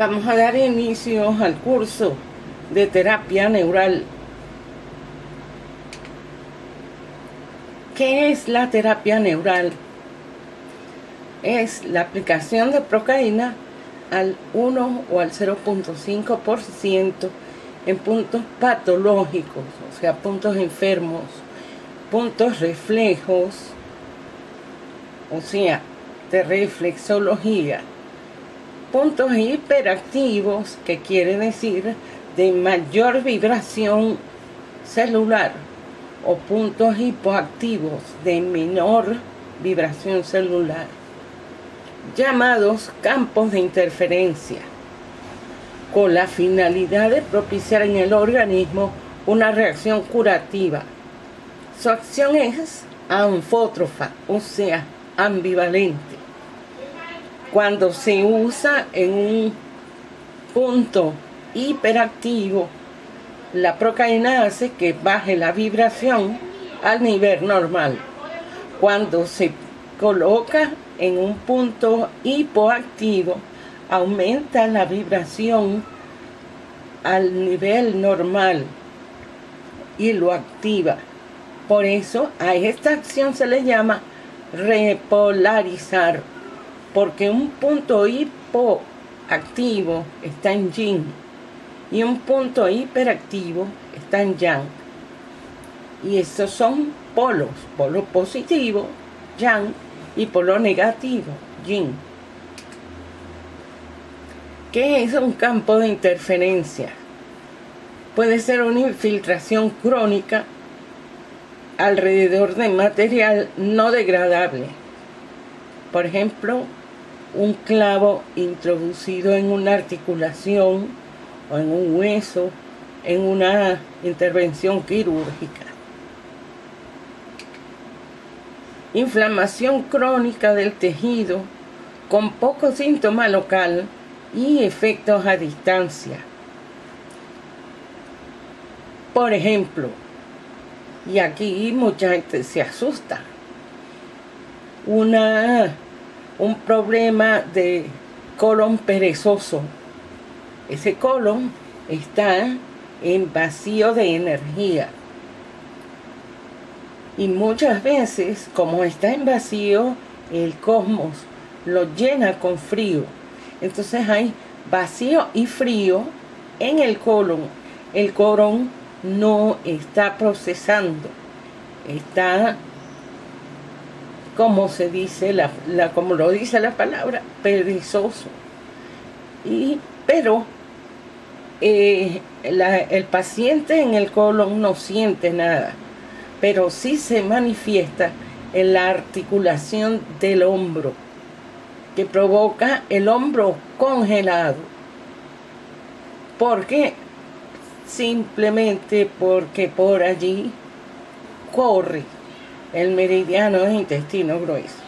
Vamos a dar inicio al curso de terapia neural. ¿Qué es la terapia neural? Es la aplicación de procaína al 1 o al 0.5% en puntos patológicos, o sea, puntos enfermos, puntos reflejos, o sea, de reflexología, puntos hiperactivos, que quiere decir de mayor vibración celular, o puntos hipoactivos de menor vibración celular, llamados campos de interferencia, con la finalidad de propiciar en el organismo una reacción curativa. Su acción es anfótrofa, o sea, ambivalente. Cuando se usa en un punto hiperactivo, la procaína hace que baje la vibración al nivel normal. Cuando se coloca en un punto hipoactivo, aumenta la vibración al nivel normal y lo activa. Por eso a esta acción se le llama repolarizar, porque un punto hipoactivo está en yin y un punto hiperactivo está en yang. Y estos son polos, polo positivo, yang, y polo negativo, yin. ¿Qué es un campo de interferencia? Puede ser una infiltración crónica alrededor de material no degradable. Por ejemplo, un clavo introducido en una articulación o en un hueso, en una intervención quirúrgica. Inflamación crónica del tejido con poco síntoma local y efectos a distancia. Por ejemplo, y aquí mucha gente se asusta, un problema de colon perezoso. Ese colon está en vacío de energía. Y muchas veces, como está en vacío, el cosmos lo llena con frío. Entonces hay vacío y frío en el colon. El colon no está procesando. Está, como se dice, como lo dice la palabra, perezoso. Pero el paciente en el colon no siente nada, pero sí se manifiesta en la articulación del hombro, que provoca el hombro congelado. ¿Por qué? Simplemente porque por allí corre el meridiano del intestino grueso.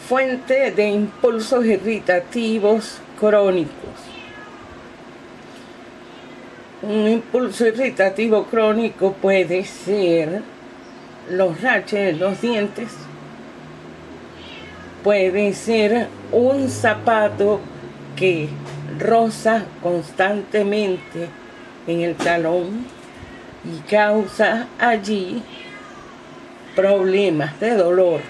Fuente de impulsos irritativos crónicos. Un impulso irritativo crónico puede ser los raches en los dientes, puede ser un zapato que roza constantemente en el talón y causa allí problemas de dolor,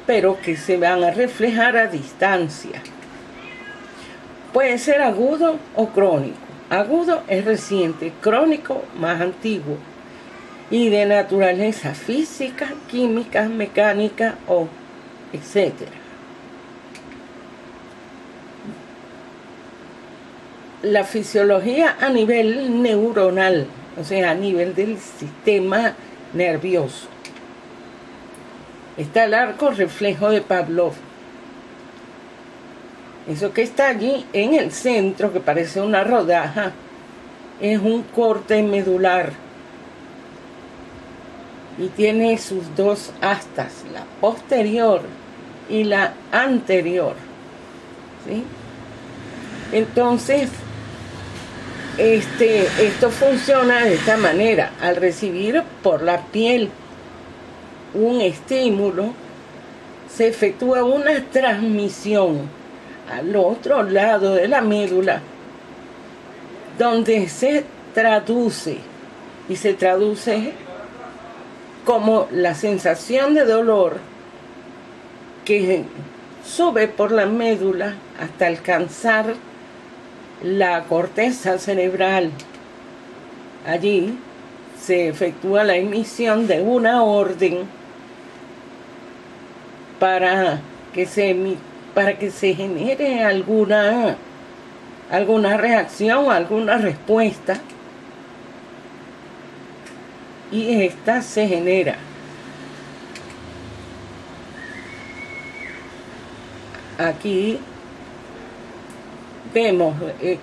pero que se van a reflejar a distancia. Puede ser agudo o crónico. Agudo es reciente, crónico más antiguo, y de naturaleza física, química, mecánica o etcétera. La fisiología a nivel neuronal, o sea, a nivel del sistema nervioso. Está el arco reflejo de Pavlov. Eso que está allí en el centro, que parece una rodaja, es un corte medular y tiene sus dos astas, la posterior y la anterior, ¿sí? Entonces, esto funciona de esta manera. Al recibir por la piel un estímulo, se efectúa una transmisión al otro lado de la médula, donde se traduce como la sensación de dolor que sube por la médula hasta alcanzar la corteza cerebral. Allí se efectúa la emisión de una orden para que se genere alguna reacción, alguna respuesta, y esta se genera. Aquí vemos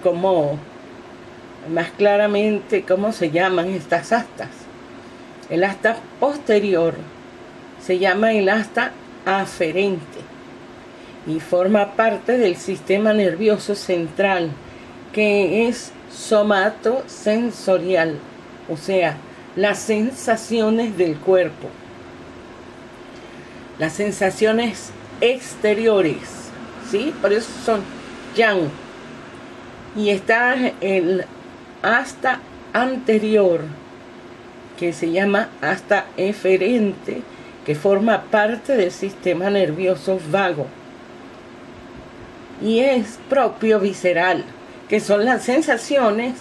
como más claramente cómo se llaman estas astas. El asta posterior se llama el asta aferente y forma parte del sistema nervioso central, que es somatosensorial, o sea, las sensaciones del cuerpo, las sensaciones exteriores, ¿sí? Por eso son yang. Y está el asta anterior, que se llama asta eferente, que forma parte del sistema nervioso vago y es propio visceral, que son las sensaciones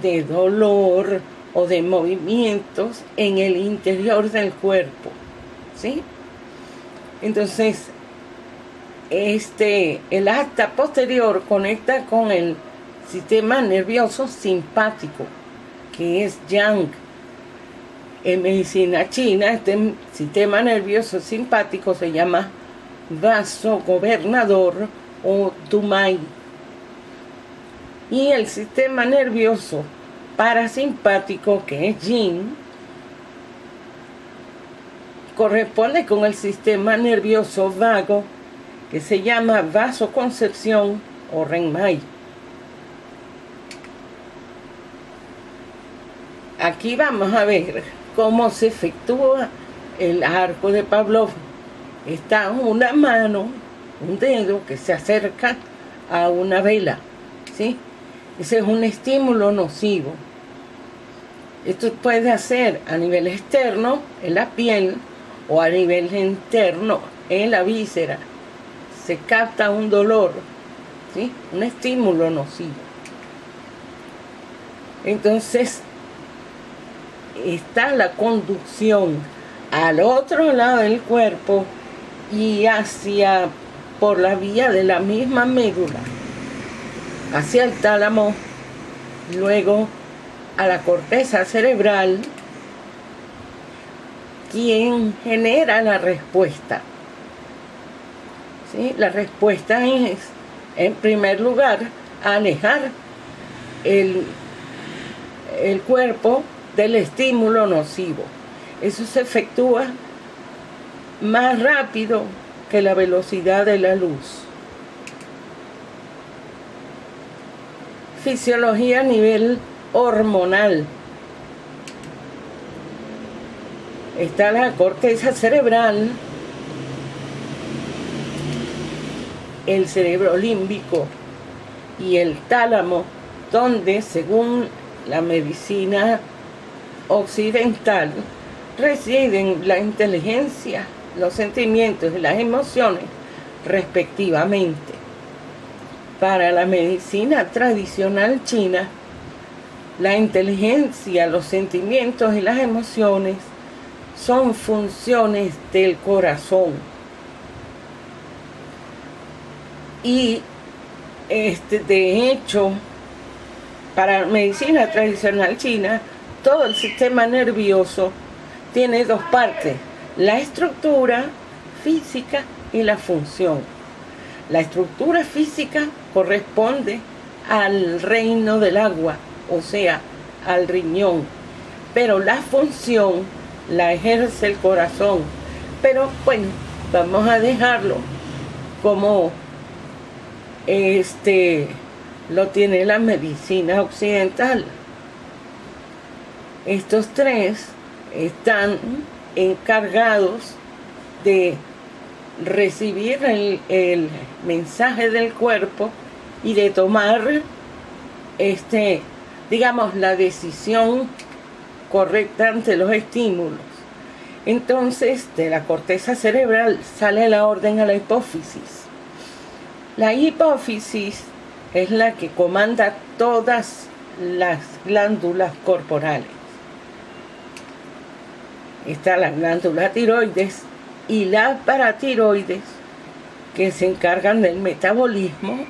de dolor o de movimientos en el interior del cuerpo, ¿sí? Entonces, el asta posterior conecta con el sistema nervioso simpático, que es yang. En medicina china, este sistema nervioso simpático se llama vasogobernador o dumai. Y el sistema nervioso parasimpático, que es yin, corresponde con el sistema nervioso vago, que se llama vasoconcepción o renmai. Aquí vamos a ver cómo se efectúa el arco de Pavlov. Está una mano, un dedo que se acerca a una vela, ¿sí? Ese es un estímulo nocivo. Esto puede hacer a nivel externo, en la piel, o a nivel interno, en la víscera. Se capta un dolor, ¿sí? Un estímulo nocivo. Entonces, está la conducción al otro lado del cuerpo y por la vía de la misma médula, hacia el tálamo, luego a la corteza cerebral, quien genera la respuesta. ¿Sí? La respuesta es, en primer lugar, alejar el cuerpo del estímulo nocivo. Eso se efectúa más rápido que la velocidad de la luz. Fisiología a nivel hormonal. Está la corteza cerebral, el cerebro límbico y el tálamo, donde, según la medicina occidental, residen la inteligencia, los sentimientos y las emociones respectivamente. Para la medicina tradicional china, la inteligencia, los sentimientos y las emociones son funciones del corazón. Y de hecho, para la medicina tradicional china, todo el sistema nervioso tiene dos partes: la estructura física y la función. La estructura física corresponde al reino del agua, o sea, al riñón, pero la función la ejerce el corazón. Pero bueno, vamos a dejarlo como lo tiene la medicina occidental. Estos tres están encargados de recibir el mensaje del cuerpo y de tomar digamos, la decisión correcta ante los estímulos. Entonces, de la corteza cerebral sale la orden a la hipófisis. La hipófisis es la que comanda todas las glándulas corporales. Está la glándula tiroides y la paratiroides, que se encargan del metabolismo.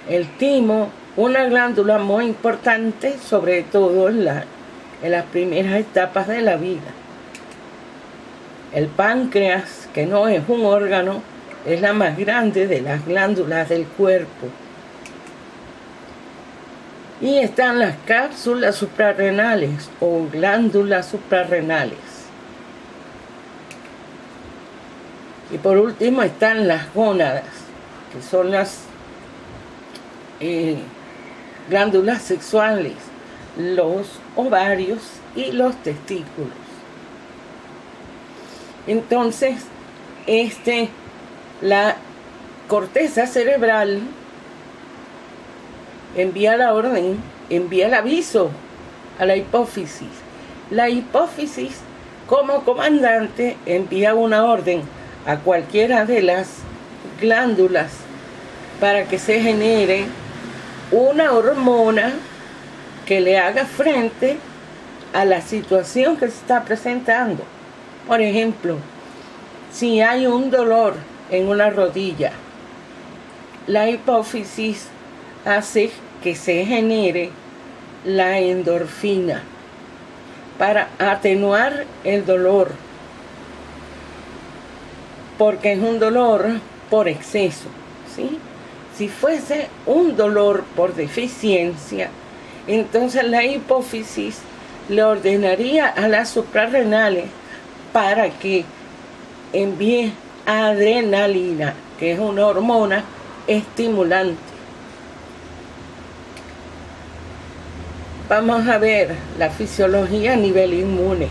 El timo, una glándula muy importante, sobre todo en las primeras etapas de la vida. El páncreas, que no es un órgano, es la más grande de las glándulas del cuerpo. Y están las cápsulas suprarrenales o glándulas suprarrenales. Y por último están las gónadas, que son las glándulas sexuales, los ovarios y los testículos. Entonces, la corteza cerebral envía la orden, envía el aviso a la hipófisis. La hipófisis, como comandante, envía una orden a cualquiera de las glándulas para que se genere una hormona que le haga frente a la situación que se está presentando. Por ejemplo, si hay un dolor en una rodilla, la hipófisis hace que se genere la endorfina para atenuar el dolor, porque es un dolor por exceso, ¿sí? Si fuese un dolor por deficiencia, entonces la hipófisis le ordenaría a las suprarrenales para que envíe adrenalina, que es una hormona estimulante. Vamos a ver la fisiología a nivel inmune.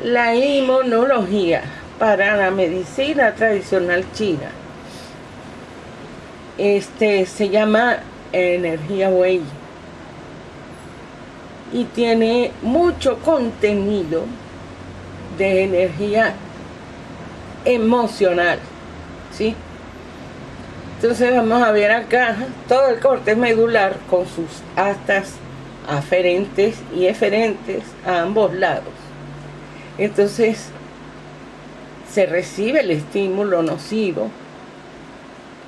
La inmunología para la medicina tradicional china se llama energía Wei y tiene mucho contenido de energía emocional, ¿sí? Entonces vamos a ver acá todo el corte medular con sus astas aferentes y eferentes a ambos lados. Entonces se recibe el estímulo nocivo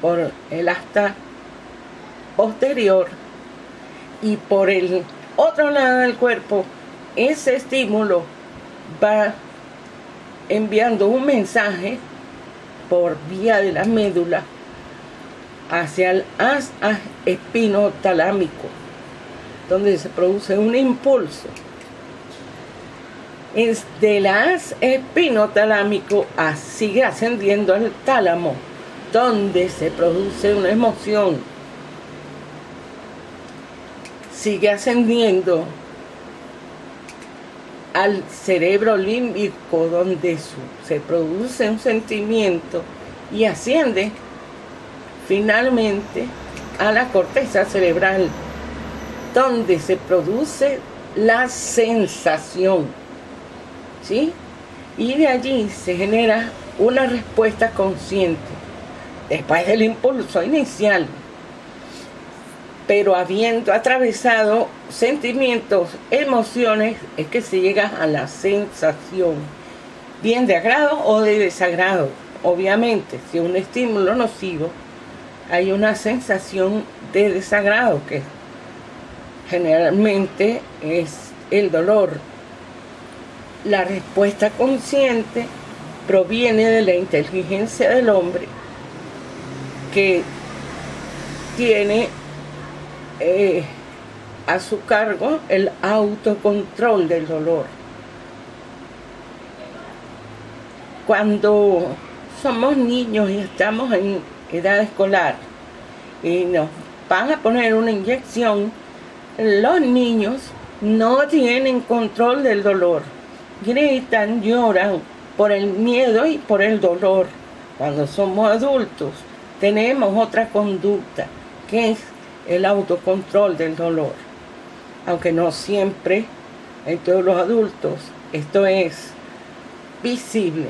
por el asta posterior y por el otro lado del cuerpo ese estímulo va enviando un mensaje por vía de la médula hacia el haz espinotalámico, donde se produce un impulso. Del haz espinotalámico sigue ascendiendo al tálamo, donde se produce una emoción. Sigue ascendiendo al cerebro límbico, donde se produce un sentimiento y asciende finalmente a la corteza cerebral, donde se produce la sensación, ¿sí? Y de allí se genera una respuesta consciente después del impulso inicial, pero habiendo atravesado sentimientos, emociones, es que se llega a la sensación, bien de agrado o de desagrado. Obviamente, si un estímulo nocivo, hay una sensación de desagrado, que generalmente es el dolor. La respuesta consciente proviene de la inteligencia del hombre, que tiene a su cargo el autocontrol del dolor. Cuando somos niños y estamos en edad escolar y nos van a poner una inyección, los niños no tienen control del dolor, gritan, lloran por el miedo y por el dolor. Cuando somos adultos, tenemos otra conducta, que es el autocontrol del dolor. Aunque no siempre en todos los adultos esto es visible.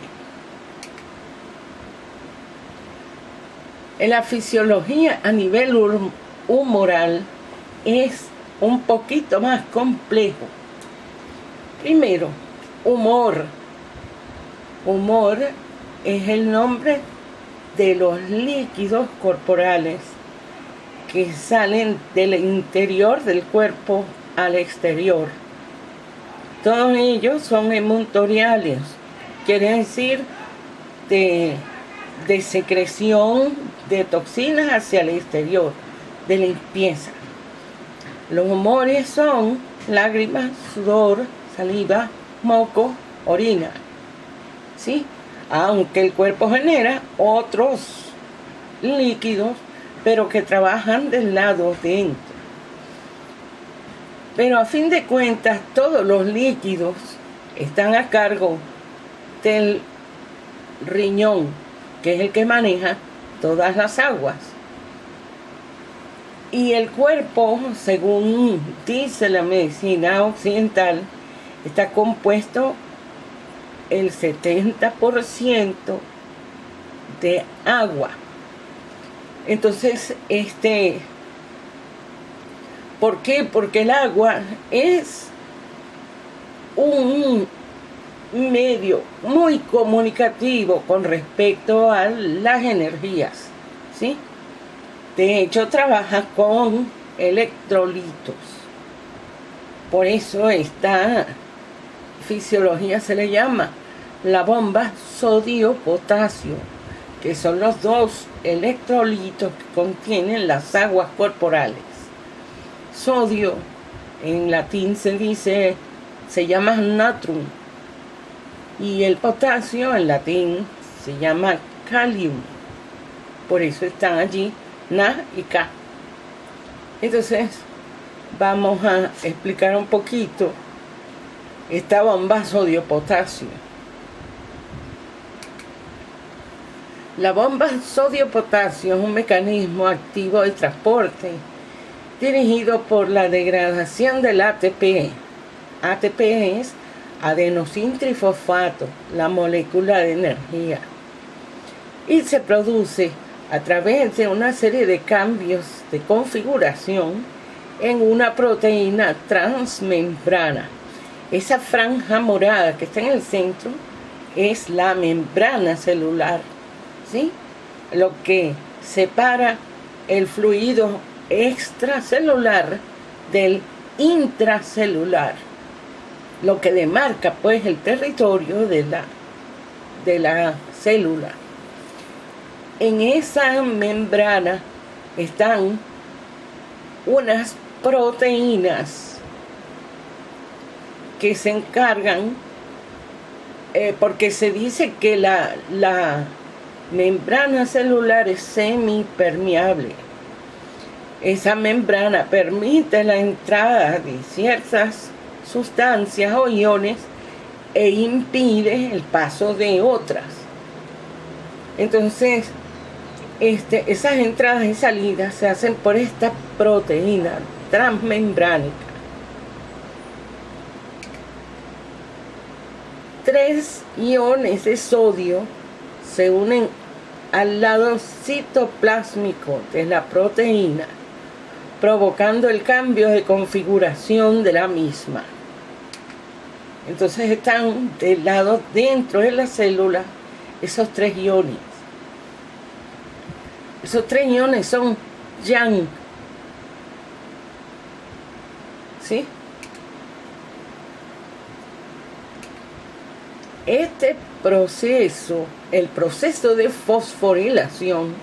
En la fisiología a nivel humoral es un poquito más complejo. Primero, humor. Humor es el nombre de los líquidos corporales que salen del interior del cuerpo al exterior. Todos ellos son emuntoriales, quiere decir de secreción de toxinas hacia el exterior, de limpieza. Los humores son lágrimas, sudor, saliva, moco, orina, ¿sí? Aunque el cuerpo genera otros líquidos, pero que trabajan del lado dentro. Pero a fin de cuentas, todos los líquidos están a cargo del riñón, que es el que maneja todas las aguas. Y el cuerpo, según dice la medicina occidental, está compuesto el 70% de agua. Entonces, ¿por qué? Porque el agua es un medio muy comunicativo con respecto a las energías, ¿sí? De hecho, trabaja con electrolitos. Por eso esta fisiología se le llama la bomba sodio-potasio, que son los dos electrolitos que contienen las aguas corporales. Sodio, en latín se llama natrium, y el potasio en latín se llama kalium. Por eso están allí Na y K. Entonces, vamos a explicar un poquito esta bomba sodio-potasio. La bomba sodio-potasio es un mecanismo activo de transporte dirigido por la degradación del ATP. ATP es adenosintrifosfato, la molécula de energía, y se produce a través de una serie de cambios de configuración en una proteína transmembrana. Esa franja morada que está en el centro es la membrana celular, ¿sí? Lo que separa el fluido extracelular del intracelular, lo que demarca pues el territorio de la célula. En esa membrana están unas proteínas que se encargan, porque se dice que la membrana celular es semipermeable. Esa membrana permite la entrada de ciertas sustancias o iones e impide el paso de otras. Entonces, esas entradas y salidas se hacen por esta proteína transmembránica. 3 iones de sodio se unen al lado citoplásmico de la proteína, provocando el cambio de configuración de la misma. Entonces están del lado dentro de la célula esos 3 iones. Esos 3 iones son yang, ¿sí? Este proceso, el proceso de fosforilación,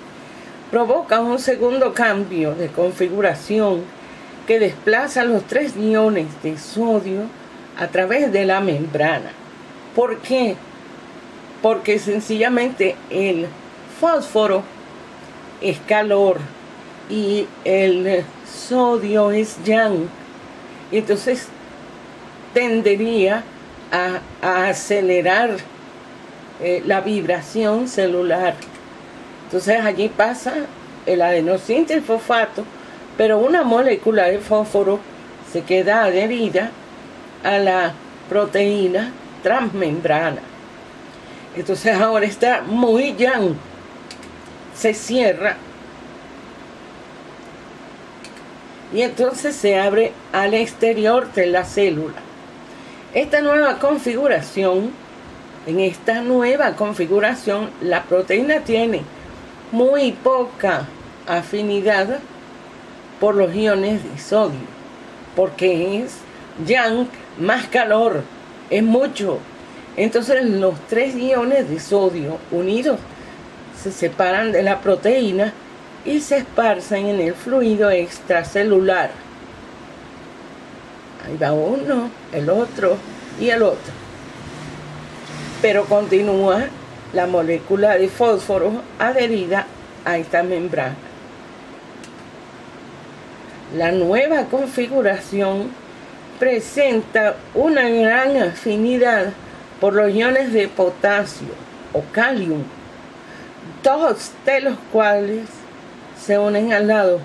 provoca un segundo cambio de configuración que desplaza los 3 iones de sodio a través de la membrana. ¿Por qué? Porque sencillamente el fósforo es calor y el sodio es yang. Y entonces tendería a acelerar la vibración celular. Entonces allí pasa el adenocin-trifosfato, pero una molécula de fósforo se queda adherida a la proteína transmembrana. Entonces ahora está muy yang, se cierra y entonces se abre al exterior de la célula. Esta nueva configuración, en esta nueva configuración, la proteína tiene muy poca afinidad por los iones de sodio, porque es yang más calor, es mucho. Entonces los 3 iones de sodio unidos se separan de la proteína y se esparcen en el fluido extracelular. Ahí va uno, el otro y el otro. Pero continúa la molécula de fósforo adherida a esta membrana. La nueva configuración presenta una gran afinidad por los iones de potasio o calium, 2 de los cuales se unen al lado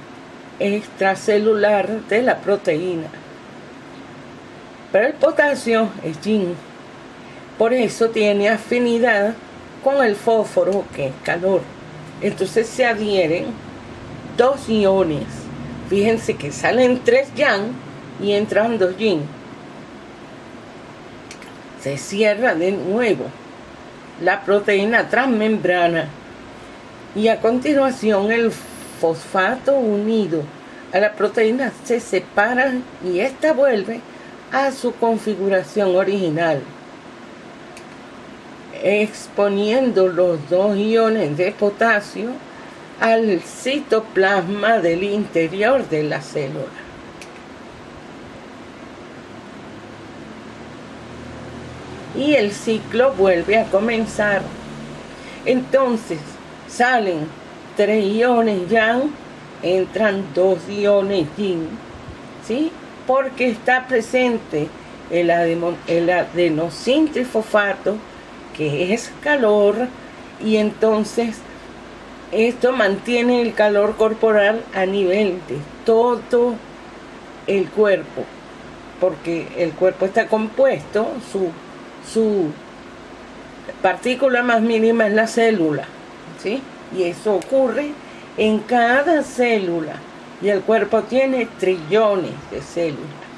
extracelular de la proteína. Pero el potasio es yin, por eso tiene afinidad con el fósforo, que es calor. Entonces se adhieren 2 iones. Fíjense que salen 3 yang y entran 2 yin. Se cierra de nuevo la proteína transmembrana y a continuación el fosfato unido a la proteína se separa y ésta vuelve a su configuración original, exponiendo los 2 iones de potasio al citoplasma del interior de la célula. Y el ciclo vuelve a comenzar. Entonces salen 3 iones yang, entran 2 iones yin, ¿sí? Porque está presente el adenocin-trifosfato, que es calor, y entonces esto mantiene el calor corporal a nivel de todo el cuerpo, porque el cuerpo está compuesto, su partícula más mínima es la célula, ¿sí? Y eso ocurre en cada célula, y el cuerpo tiene trillones de células.